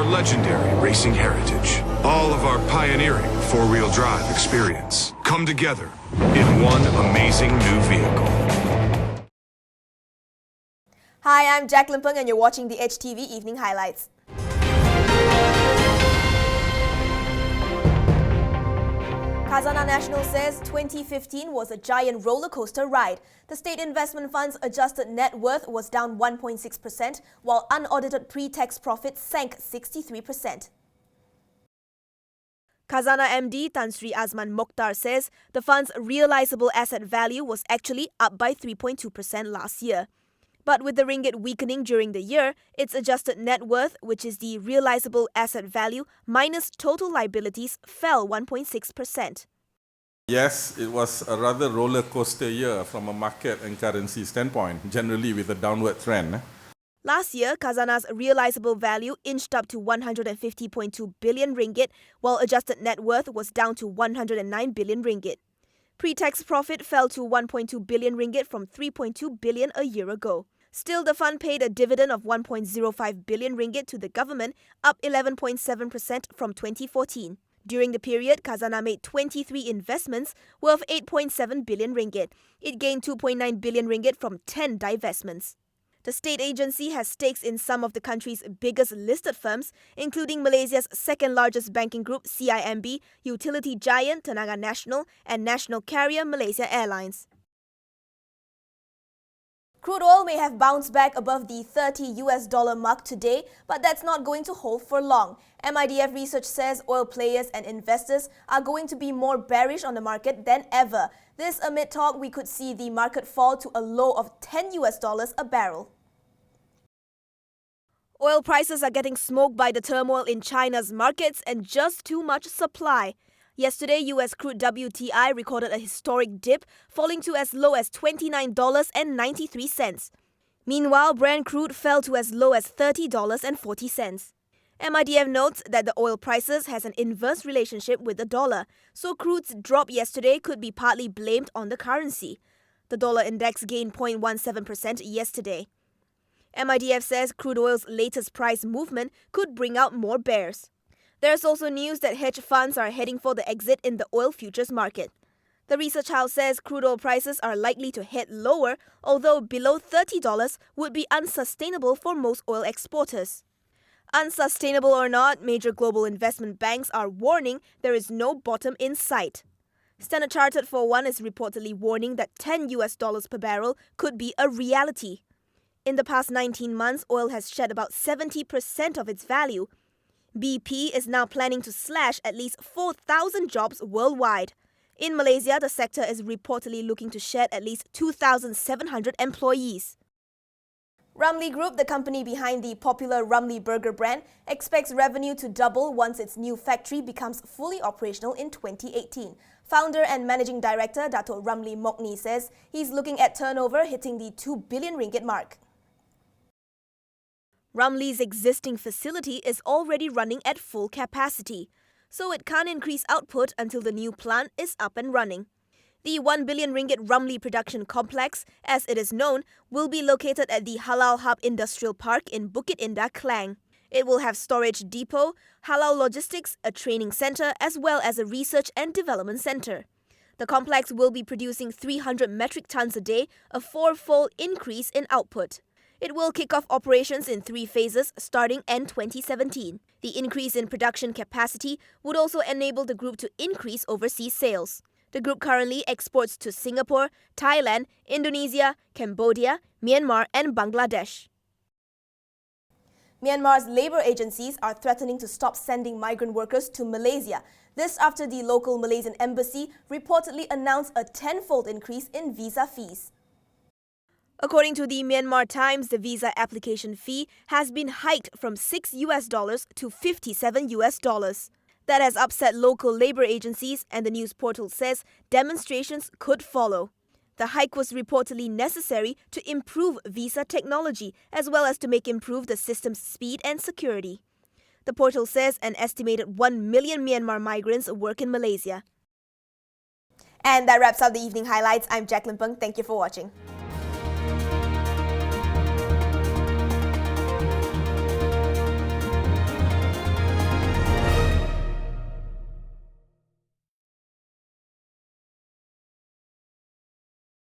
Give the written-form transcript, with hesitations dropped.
our legendary racing heritage, all of our pioneering four-wheel drive experience, come together in one amazing new vehicle. Hi, I'm Jaqueline P'ng and you're watching the HTV Evening Highlights. Khazanah Nasional says 2015 was a giant roller coaster ride. The State Investment Fund's adjusted net worth was down 1.6%, while unaudited pre-tax profits sank 63%. Khazanah MD Tan Sri Azman Mokhtar says the fund's realizable asset value was actually up by 3.2% last year. But with the ringgit weakening during the year, its adjusted net worth, which is the realizable asset value minus total liabilities, fell 1.6%. Yes, it was a rather roller coaster year from a market and currency standpoint, generally with a downward trend. Last year, Khazanah's realizable value inched up to 150.2 billion ringgit, while adjusted net worth was down to 109 billion ringgit. Pre-tax profit fell to 1.2 billion ringgit from 3.2 billion a year ago. Still, the fund paid a dividend of 1.05 billion ringgit to the government, up 11.7% from 2014. During the period, Khazanah made 23 investments worth 8.7 billion ringgit. It gained 2.9 billion ringgit from 10 divestments. The state agency has stakes in some of the country's biggest listed firms, including Malaysia's second-largest banking group, CIMB, utility giant Tenaga Nasional, and national carrier Malaysia Airlines. Crude oil may have bounced back above the $30 mark today, but that's not going to hold for long. MIDF research says oil players and investors are going to be more bearish on the market than ever. This amid talk we could see the market fall to a low of $10 a barrel. Oil prices are getting smoked by the turmoil in China's markets and just too much supply. Yesterday, US crude WTI recorded a historic dip, falling to as low as $29.93. Meanwhile, Brent crude fell to as low as $30.40. MIDF notes that the oil prices has an inverse relationship with the dollar, so crude's drop yesterday could be partly blamed on the currency. The dollar index gained 0.17% yesterday. MIDF says crude oil's latest price movement could bring out more bears. There's also news that hedge funds are heading for the exit in the oil futures market. The research house says crude oil prices are likely to head lower, although below $30 would be unsustainable for most oil exporters. Unsustainable or not, major global investment banks are warning there is no bottom in sight. Standard Chartered, for one, is reportedly warning that $10 per barrel could be a reality. In the past 19 months, oil has shed about 70% of its value. BP is now planning to slash at least 4,000 jobs worldwide. In Malaysia, the sector is reportedly looking to shed at least 2,700 employees. Ramly Group, the company behind the popular Ramly Burger brand, expects revenue to double once its new factory becomes fully operational in 2018. Founder and Managing Director Dato' Ramli Mokni says he's looking at turnover hitting the 2 billion ringgit mark. Ramly's existing facility is already running at full capacity, so it can't increase output until the new plant is up and running. The 1 billion ringgit Ramly production complex, as it is known, will be located at the Halal Hub Industrial Park in Bukit Indah, Klang. It will have storage depot, halal logistics, a training centre, as well as a research and development centre. The complex will be producing 300 metric tons a day, a four-fold increase in output. It will kick off operations in 3 phases starting end 2017. The increase in production capacity would also enable the group to increase overseas sales. The group currently exports to Singapore, Thailand, Indonesia, Cambodia, Myanmar and Bangladesh. Myanmar's labour agencies are threatening to stop sending migrant workers to Malaysia. This after the local Malaysian embassy reportedly announced a 10-fold increase in visa fees. According to the Myanmar Times, the visa application fee has been hiked from $6 to $57. That has upset local labour agencies, and the news portal says demonstrations could follow. The hike was reportedly necessary to improve visa technology as well as to improve the system's speed and security. The portal says an estimated 1 million Myanmar migrants work in Malaysia. And that wraps up the evening highlights. I'm Jaqueline P'ng. Thank you for watching.